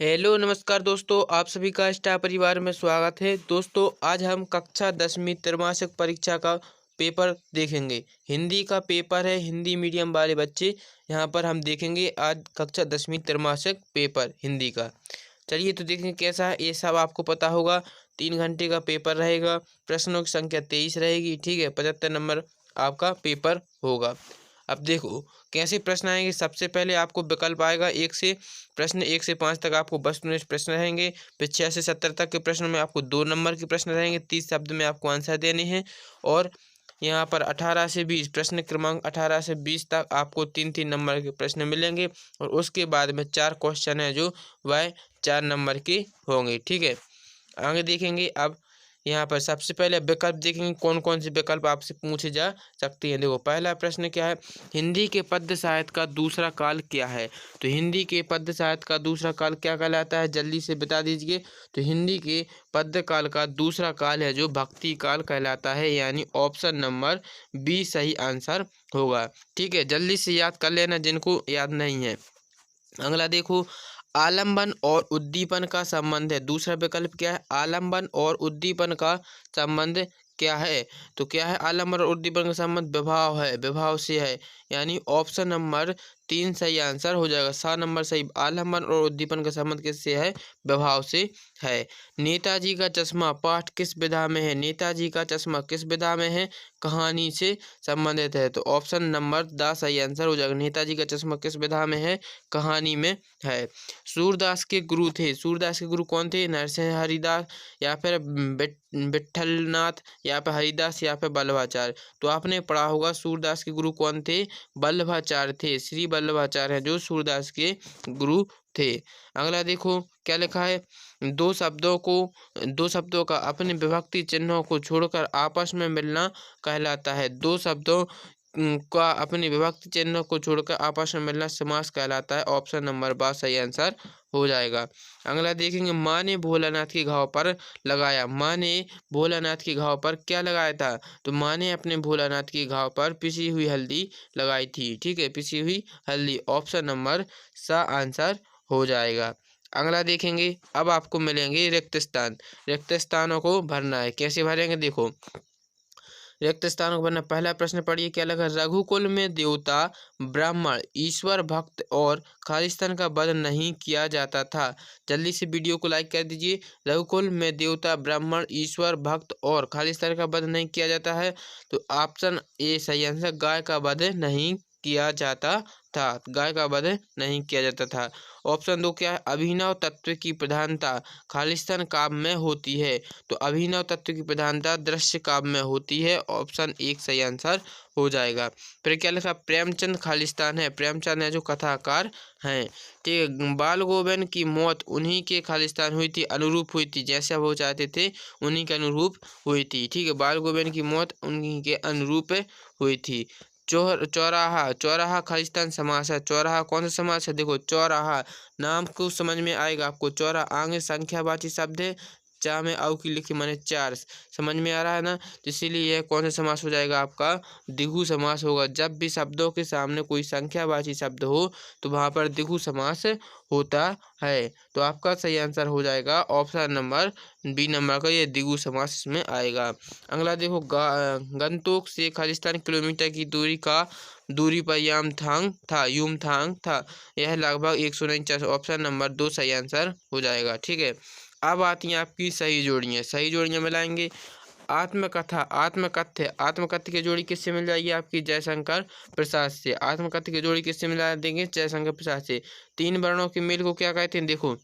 Hello नमस्कार दोस्तों, आप सभी का स्टार परिवार में स्वागत है। दोस्तों आज हम कक्षा 10वीं त्रैमासिक परीक्षा का पेपर देखेंगे। हिंदी का पेपर है, हिंदी मीडियम वाले बच्चे यहाँ पर हम देखेंगे आज कक्षा 10वीं त्रैमासिक पेपर हिंदी का। चलिए तो देखेंगे कैसा है। ये सब आपको पता होगा, 3 घंटे का पेपर रहेगा। प्रश्नों की संख्या 23 रहेगी, ठीक है। 75 नंबर आपका पेपर होगा। अब देखो कैसे प्रश्न आएंगे। सबसे पहले आपको विकल्प आएगा प्रश्न 1 से 5 तक आपको वस्तुनिष्ठ प्रश्न रहेंगे। फिर 6 से 70 तक के प्रश्न में आपको 2 नंबर के प्रश्न रहेंगे। 30 शब्द में आपको आंसर देने हैं। और यहाँ पर 18 से 20 प्रश्न क्रमांक 18 से 20 तक आपको 3-3 नंबर के प्रश्न मिलेंगे। और उसके बाद में 4 क्वेश्चन है जो वह 4 नंबर के होंगे, ठीक है। आगे देखेंगे। अब यहाँ पर सबसे पहले विकल्प देखेंगे, कौन कौन से विकल्प आपसे पूछे जा सकते हैं। देखो पहला प्रश्न क्या है, हिंदी के पद्य साहित्य का दूसरा काल क्या है। तो हिंदी के पद्य साहित्य का दूसरा काल क्या कहलाता है, जल्दी से बता दीजिए। तो हिंदी के पद्य काल का दूसरा काल है जो भक्ति काल कहलाता है, यानी ऑप्शन नंबर बी सही आंसर होगा, ठीक है। जल्दी से याद कर लेना जिनको याद नहीं है। अगला देखो, आलंबन और उद्दीपन का संबंध है। दूसरा विकल्प क्या है, आलंबन और उद्दीपन का संबंध क्या है। तो क्या है आलंबन और उद्दीपन का संबंध, विभाव है, विभाव से है, यानी ऑप्शन नंबर 3 सही आंसर हो जाएगा। 7 नंबर सही। आलंबन और उद्दीपन का संबंध किससे है, विभाव से है। नेताजी का चश्मा पाठ किस विधा में है। नेताजी का चश्मा किस विधा में है, कहानी से संबंधित है। तो ऑप्शन नंबर 10 सही आंसर हो जाएगा। नेताजी का चश्मा किस विधा में है, कहानी में है। सूरदास के गुरु थे। सूरदास के गुरु कौन थे, नरसिंह हरिदास या फिर विठलनाथ या फिर हरिदास या फिर वल्लभाचार्य। तो आपने पढ़ा होगा सूरदास के गुरु कौन थे, वल्लभाचार्य थे। श्री वल्लभाचार्य हैं जो सूरदास के गुरु थे। अगला देखो क्या लिखा है, दो शब्दों का अपने विभक्ति चिन्हों को छोड़कर आपस में मिलना कहलाता है। दो शब्दों का अपनी विभक्ति चिन्ह को छोड़कर आपस में मिलना समास कहलाता है। ऑप्शन नंबर 12 सही आंसर हो जाएगा। अगला देखेंगे, माँ ने भोलानाथ के घाव पर लगाया। माँ ने भोलानाथ के घाव पर क्या लगाया था। तो माँ ने अपने भोलानाथ के घाव पर पिसी हुई हल्दी लगाई थी, ठीक है, पिसी हुई हल्दी। ऑप्शन नंबर सा आंसर हो जाएगा। अगला देखेंगे, अब आपको मिलेंगे रिक्त स्थान। रिक्त स्थानों को भरना है। कैसे भरेंगे, देखो रिक्त स्थानों को भरना। पहला प्रश्न पढ़िए क्या लगा, रघुकुल में देवता ब्राह्मण ईश्वर भक्त और खालिस्तान का वध नहीं किया जाता था। जल्दी से वीडियो को लाइक कर दीजिए। रघुकुल में देवता ब्राह्मण ईश्वर भक्त और खालिस्तान का वध नहीं किया जाता है। तो ऑप्शन ए सही आंसर, गाय का वध नहीं किया जाता था। गाय का वध नहीं किया जाता था। ऑप्शन 2 क्या है, अभिनव तत्व की प्रधानता खालिस्तान काव्य में होती है। तो अभिनव तत्व की प्रधानता दृश्य काव्य में होती है। ऑप्शन 1 सही आंसर हो जाएगा। फिर क्या लिखा, प्रेमचंद खालिस्तान है। प्रेमचंद है जो कथाकार हैं, ठीक है। बाल गोविंद की मौत उन्हीं के खालिस्तान हुई थी, अनुरूप हुई थी, जैसे वो चाहते थे उन्हीं के अनुरूप हुई थी, ठीक है। बाल गोविंद की मौत उन्हीं के अनुरूप हुई थी। चौराहा, चौराहा खालिस्तान समास है। चौराहा कौन सा समास है, देखो चौराहा नाम को समझ में आएगा आपको। चौराहा आगे संख्यावाची शब्द है, चा में औ की लिखी माने 4, समझ में आ रहा है ना। तो इसीलिए यह कौन सा समास हो जाएगा आपका, द्विगु समास होगा। जब भी शब्दों के सामने कोई संख्यावाची शब्द हो तो वहां पर द्विगु समास होता है। तो आपका सही आंसर हो जाएगा ऑप्शन नंबर बी नंबर का, ये द्विगु समास में आएगा। अगला देखो, गंतोक से खालिस्तान किलोमीटर की दूरी पर युमथांग था। यह लगभग 149। ऑप्शन नंबर 2 सही आंसर हो जाएगा, ठीक है। अब आती हैं आपकी सही जोड़ियाँ। सही जोड़ियाँ मिलाएंगे। आत्मकथा, आत्मकथ्य की जोड़ी किससे मिल जाएगी आपकी, जयशंकर प्रसाद से। आत्मकथ्य की जोड़ी किससे मिला देंगे, जयशंकर प्रसाद से। 3 वर्णों की मेल को क्या कहते हैं, देखो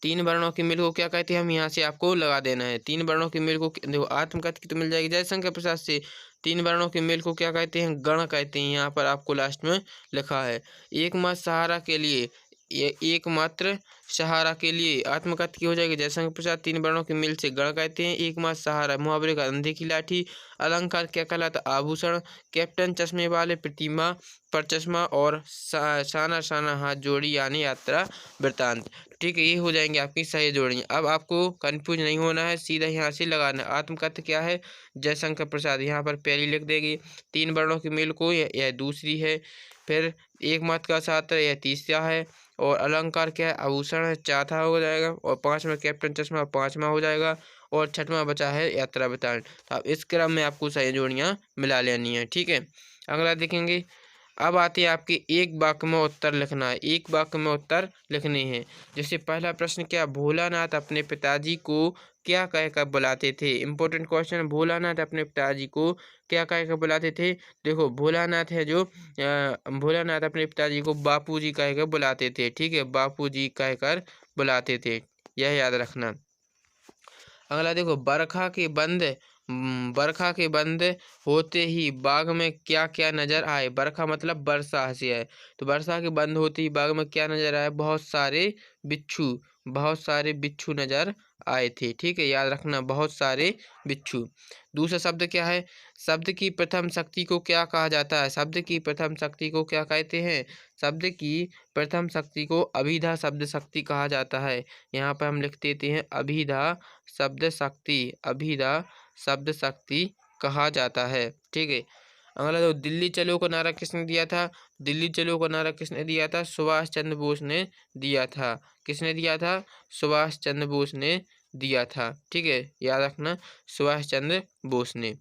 3 वर्णों की मेल को क्या कहते हैं, हम यहाँ से आपको लगा देना है। 3 वर्णों की मेल को देखो, आत्मकथ्य की तो मिल जाएगी जयशंकर प्रसाद से। 3 वर्णों के मेल को क्या कहते हैं, गण कहते हैं। यहाँ पर आपको लास्ट में लिखा है। एकमात्र सहारा के लिए, ये एकमात्र सहारा के लिए आत्मकथ्य की हो जाएगी जयशंकर प्रसाद। 3 वर्णों के मेल से गण कहते हैं। एकमात्र सहारा, मुहावरे का अंधे की लाठी। अलंकार क्या कहलाता, आभूषण। कैप्टन चश्मे वाले, प्रतिमा पर चश्मा। और शाना शाना हाथ जोड़ी यानी यात्रा वृतांत, ठीक है। ये हो जाएंगे आपकी सही जोड़ियाँ। अब आपको कंफ्यूज नहीं होना है, सीधा यहाँ से लगाना है। आत्मकथ्य क्या है, जयशंकर प्रसाद, यहाँ पर पहली लिख देगी। 3 वर्णों की मेल को यह दूसरी है। फिर एकमात्र का छात्र यह तीसरा है। और अलंकार क्या है, आभूषण है, चौथा हो जाएगा। और पांचवा कैप्टन चश्मा पांचवा हो जाएगा। और छठवां बचा है यात्रा वृतांत। तो अब इस क्रम में आपको सही जोड़ियां मिला लेनी है, ठीक है। अगला देखेंगे, अब आते हैं आपके एक वाक्य में उत्तर लिखना है, एक वाक्य में उत्तर लिखने हैं। जैसे पहला प्रश्न क्या, भोलानाथ अपने पिताजी को क्या कहकर बुलाते थे। इंपॉर्टेंट क्वेश्चन, भोलानाथ अपने पिताजी को क्या कहकर बुलाते थे। देखो भोलानाथ है जो भोलानाथ अपने पिताजी को बापूजी कहकर बुलाते थे, ठीक है, बापूजी कहकर बुलाते थे, यह याद रखना। अगला देखो, बरखा के बंद होते ही बाग में क्या क्या नजर आए। बरखा मतलब वर्षा से है। तो वर्षा के बंद होते ही बाग में क्या नजर आए, बहुत सारे बिच्छू नजर आए थे, ठीक है, याद रखना, बहुत सारे बिच्छू। दूसरा शब्द क्या है, शब्द की प्रथम शक्ति को क्या कहा जाता है। शब्द की प्रथम शक्ति को क्या कहते हैं, शब्द की प्रथम शक्ति को अभिधा शब्द शक्ति कहा जाता है। यहाँ पर हम लिख देते हैं अभिधा शब्द शक्ति, अभिधा शब्द शक्ति कहा जाता है, ठीक है। अगला तो, दिल्ली चलो का नारा किसने दिया था। दिल्ली चलो का नारा किसने दिया था, सुभाष चंद्र बोस ने दिया था। किसने दिया था, सुभाष चंद्र बोस ने दिया था, ठीक है, याद रखना, सुभाष चंद्र बोस ने।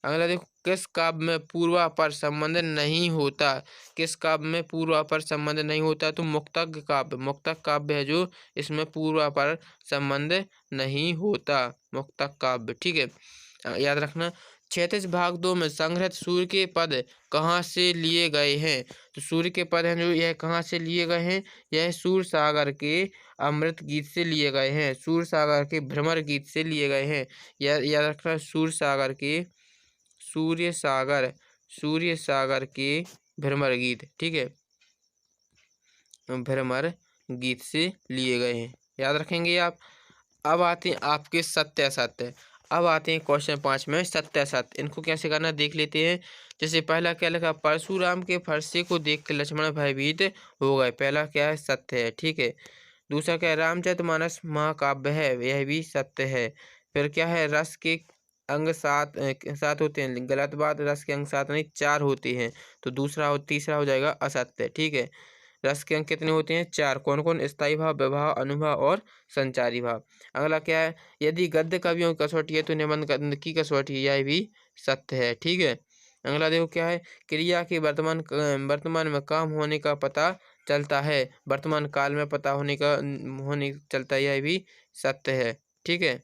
अगला देखो, किस काव्य में पूर्वापर संबंध नहीं होता। किस काव्य में पूर्वापर संबंध नहीं होता, तो मुक्तक काव्य है जो, इसमें पूर्वापर संबंध नहीं होता, मुक्तक काव्य, ठीक है, याद रखना। 36 भाग 2 में संग्रहित सूर्य के पद कहाँ से लिए गए हैं। तो सूर्य के पद हैं जो, यह कहाँ से लिए गए हैं, यह सूर सागर के अमृत गीत से लिए गए हैं, सूर सागर के भ्रमर गीत से लिए गए हैं। याद रखना, सूर्य सागर के भ्रमर गीत, ठीक है, भ्रमर गीत से लिए गए हैं, याद रखेंगे आप। अब आते हैं आपके सत्य असत्य। अब आते हैं क्वेश्चन 5 में सत्य असत्य, इनको कैसे करना देख लेते हैं। जैसे पहला क्या लिखा, परशुराम के फरसे को देख कर लक्ष्मण भयभीत हो गए, पहला क्या है, सत्य है, ठीक है। दूसरा क्या है, रामचरितमानस महाकाव्य है, यह भी सत्य है। फिर क्या है, रस के अंग सात होते हैं, गलत बात, रस के अंग 7 नहीं 4 होते हैं। तो तीसरा हो जाएगा असत्य, ठीक है। रस के अंग कितने होते हैं, 4, कौन कौन, स्थायी भाव, विभाव, अनुभाव और संचारी भाव। अगला क्या है, यदि गद्य कवियों की कसौटी है तो निबंध की कसौटी है, यह भी सत्य है, ठीक है। अगला देखो क्या है, क्रिया के वर्तमान में काम होने का पता चलता है, वर्तमान काल में पता होने चलता है, यह भी सत्य है, ठीक है।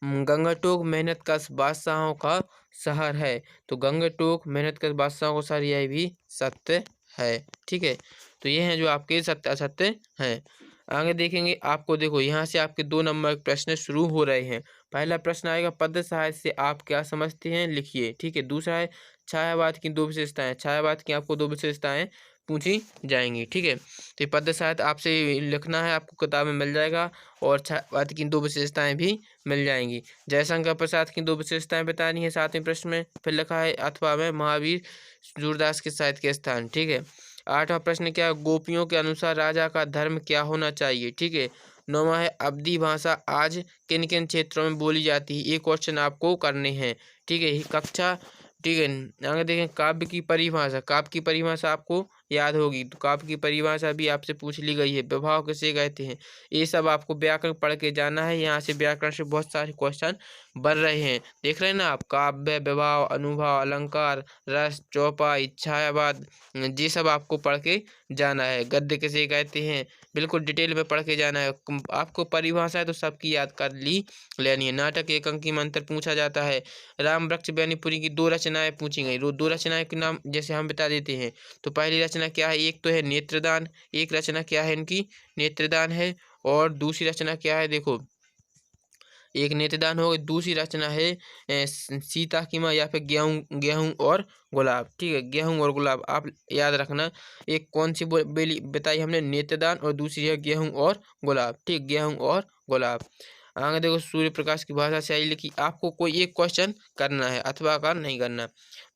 गंगटोक मेहनतकश बादशाहों का शहर है, तो गंगटोक मेहनतकश बादशाहों का शहर, यह भी सत्य है, ठीक है। तो ये हैं जो आपके सत्य असत्य हैं। आगे देखेंगे आपको, देखो यहाँ से आपके 2 नंबर के प्रश्न शुरू हो रहे हैं। पहला प्रश्न आएगा, पद्य साहित्य से आप क्या समझते हैं, लिखिए, ठीक है। दूसरा है, छायावाद की 2 विशेषताएं, छायावाद की आपको 2 विशेषताएं पूछी जाएंगी, ठीक है। तो ये पद्य साहित्य आपसे लिखना है, आपको किताब में मिल जाएगा। और छायावाद की 2 विशेषताएं भी मिल जाएंगी। जयशंकर प्रसाद की 2 विशेषताएं बतानी है 7वें प्रश्न में। फिर लिखा है, अथवा में महावीर सूरदास के साहित्य के स्थान, ठीक है। 8वां प्रश्न क्या है, गोपियों के अनुसार राजा का धर्म क्या होना चाहिए, ठीक है। 9वां है, अवधी भाषा आज किन किन क्षेत्रों में बोली जाती है, ये क्वेश्चन आपको करने हैं, ठीक है, कक्षा, ठीक है। आगे देखें, काव्य की परिभाषा आपको याद होगी, तो काव्य की परिभाषा भी आपसे पूछ ली गई है। विभाव किसे कहते हैं, ये सब आपको व्याकरण पढ़ के जाना है। यहाँ से व्याकरण से बहुत सारे क्वेश्चन बन रहे हैं, देख रहे हैं ना आप, काव्य, विभाव, अनुभाव, अलंकार, रस, चौपाई, छायावाद, ये सब आपको पढ़ के जाना है। गद्य किसे कहते हैं, बिल्कुल डिटेल में पढ़ के जाना है। आपको परिभाषा है तो सबकी याद कर लेनी है। नाटक एक अंकी में अंतर पूछा जाता है। राम वृक्ष बेनीपुरी की 2 रचनाएं पूछी गई, 2 रचनाएं के नाम जैसे हम बता देते हैं। तो पहली रचना क्या है, एक तो है नेत्रदान, एक रचना क्या है इनकी, नेत्रदान है। और दूसरी रचना क्या है, देखो, एक नेत्रदान हो गई, दूसरी रचना है सीता की माँ, या फिर गेहूं और गुलाब, ठीक है, गेहूं और गुलाब आप याद रखना। एक कौन सी बेली बताई हमने, नेत्रदान, और दूसरी है गेहूं और गुलाब, ठीक, गेहूं और गुलाब। आगे देखो, सूर्य प्रकाश की भाषा से आई लिखी, आपको कोई एक क्वेश्चन करना है, अथवा का नहीं करना।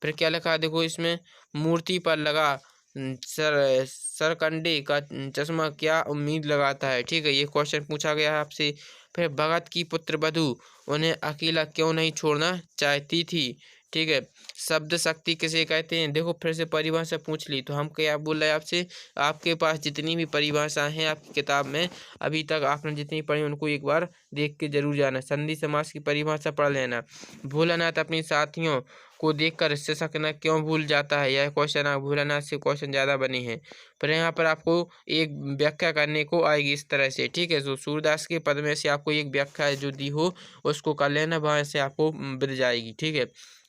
फिर क्या लिखा है, देखो इसमें, मूर्ति पर लगा सरकंडे का चश्मा क्या उम्मीद लगाता है, ठीक है, ये क्वेश्चन पूछा गया है आपसे। फिर भगत की पुत्र वधू उन्हें अकेला क्यों नहीं छोड़ना चाहती थी, ठीक है। शब्द शक्ति किसे कहते हैं? देखो फिर से परिभाषा पूछ ली तो हम क्या बोल रहे हैं आपसे, आपके पास जितनी भी परिभाषाएं हैं आपकी किताब में अभी तक आपने जितनी पढ़ी उनको एक बार देख के जरूर जाना। संधि समास की परिभाषा पढ़ लेना। भोलानाथ अपने साथियों को देखकर शिक्षक न क्यों भूल जाता है, यह क्वेश्चन आप भोलानाथ से क्वेश्चन ज़्यादा बने हैं। फिर यहाँ पर आपको एक व्याख्या करने को आएगी इस तरह से, ठीक है। जो सूरदास के पद में से आपको एक व्याख्या जो दी हो उसको कर लेना, वहाँ से आपको मिल जाएगी, ठीक है।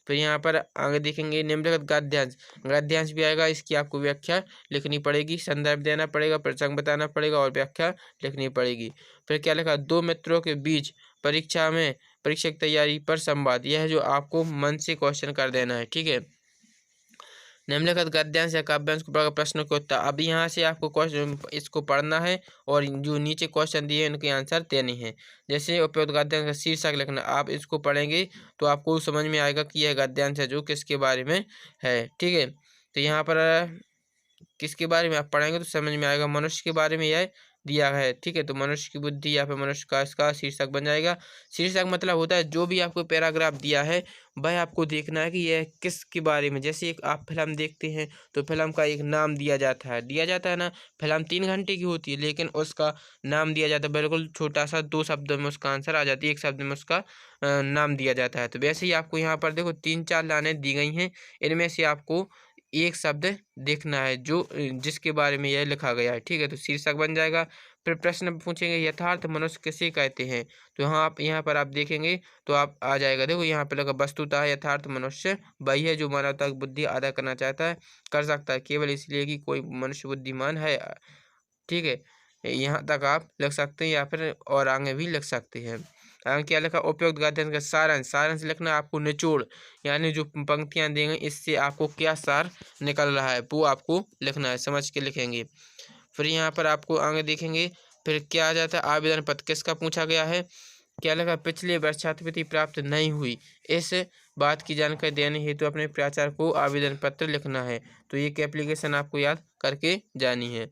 फिर यहाँ पर आगे देखेंगे निम्नलिखित गद्यांश, गद्यांश भी आएगा, इसकी आपको व्याख्या लिखनी पड़ेगी, संदर्भ देना पड़ेगा, प्रसंग बताना पड़ेगा और व्याख्या लिखनी पड़ेगी। फिर क्या लिखा, दो मित्रों के बीच परीक्षा की तैयारी पर संवाद, यह जो आपको मन से क्वेश्चन कर देना है, ठीक है। निम्नलिखित गद्यांश या काव्यांश को पढ़कर प्रश्नों के उत्तर, अब यहाँ से आपको क्वेश्चन इसको पढ़ना है और जो नीचे क्वेश्चन दिए हैं उनके आंसर देने हैं। जैसे उपयुक्त गद्यांश का शीर्षक लिखना, आप इसको पढ़ेंगे तो आपको समझ में आएगा कि यह गद्यांश है जो किसके बारे में है, ठीक है। तो यहाँ पर किसके बारे में आप पढ़ेंगे तो समझ में आएगा, मनुष्य के बारे में यह दिया है, ठीक है। तो मनुष्य की बुद्धि या फिर मनुष्य का इसका शीर्षक बन जाएगा। शीर्षक मतलब होता है जो भी आपको पैराग्राफ दिया है वह आपको देखना है कि यह किसके बारे में। जैसे एक आप फिल्म देखते हैं तो फिल्म का एक नाम दिया जाता है ना। फिल्म 3 घंटे की होती है लेकिन उसका नाम दिया जाता है, बिल्कुल छोटा सा 2 शब्दों में उसका आंसर आ जाती है, 1 शब्द में उसका नाम दिया जाता है। तो वैसे ही आपको यहाँ पर देखो 3-4 लाइनें दी गई हैं, इनमें से आपको एक शब्द देखना है जो जिसके बारे में यह लिखा गया है, ठीक है। तो शीर्षक बन जाएगा। फिर प्रश्न पूछेंगे यथार्थ मनुष्य किसे कहते हैं, तो यहाँ पर आप देखेंगे तो आप आ जाएगा। देखो यहाँ पर लगा वस्तुतः यथार्थ मनुष्य वही है जो मानवता की बुद्धि अदा करना चाहता है, कर सकता है, केवल इसलिए कि कोई मनुष्य बुद्धिमान है, ठीक है। यहाँ तक आप लिख सकते हैं या फिर और आगे भी लिख सकते हैं। आगे क्या लिखा, उपयुक्त गद्यांश का सारांश, सारांश लिखना आपको निचोड़, यानी जो पंक्तियां देंगे इससे आपको क्या सार निकल रहा है वो आपको लिखना है, समझ के लिखेंगे। फिर यहाँ पर आपको आगे देखेंगे फिर क्या आ जाता है, आवेदन पत्र किसका पूछा गया है, क्या लिखा, पिछले वर्ष छात्रवृत्ति प्राप्त नहीं हुई, इस बात की जानकारी देने हेतु अपने प्राचार्य को आवेदन पत्र लिखना है। तो एक एप्लीकेशन आपको याद करके जानी है।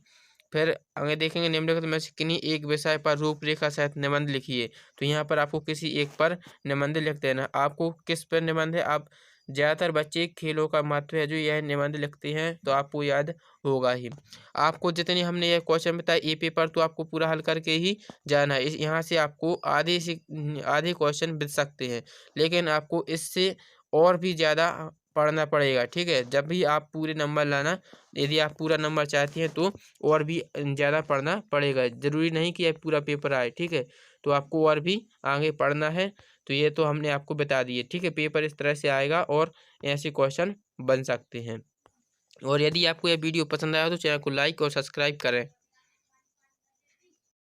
फिर आगे देखेंगे निम्नलिखित में से किन्हीं एक विषय पर रूपरेखा सहित निबंध लिखिए, तो यहाँ पर आपको किसी एक पर निबंध लिख देना। आपको किस पर निबंध है, आप ज़्यादातर बच्चे खेलों का महत्व है जो यह निबंध लिखते हैं तो आपको याद होगा ही। आपको जितनी हमने यह क्वेश्चन बताया ए पेपर तो आपको पूरा हल करके ही जाना है। यहाँ से आपको आधे क्वेश्चन बच सकते हैं, लेकिन आपको इससे और भी ज़्यादा पढ़ना पड़ेगा, ठीक है। जब भी आप पूरे नंबर लाना, यदि आप पूरा नंबर चाहते हैं तो और भी ज़्यादा पढ़ना पड़ेगा, ज़रूरी नहीं कि आप पूरा पेपर आए, ठीक है। तो आपको और भी आगे पढ़ना है। तो ये तो हमने आपको बता दिए, ठीक है। पेपर इस तरह से आएगा और ऐसे क्वेश्चन बन सकते हैं। और यदि आपको यह वीडियो पसंद आया तो चैनल को लाइक और सब्सक्राइब करें।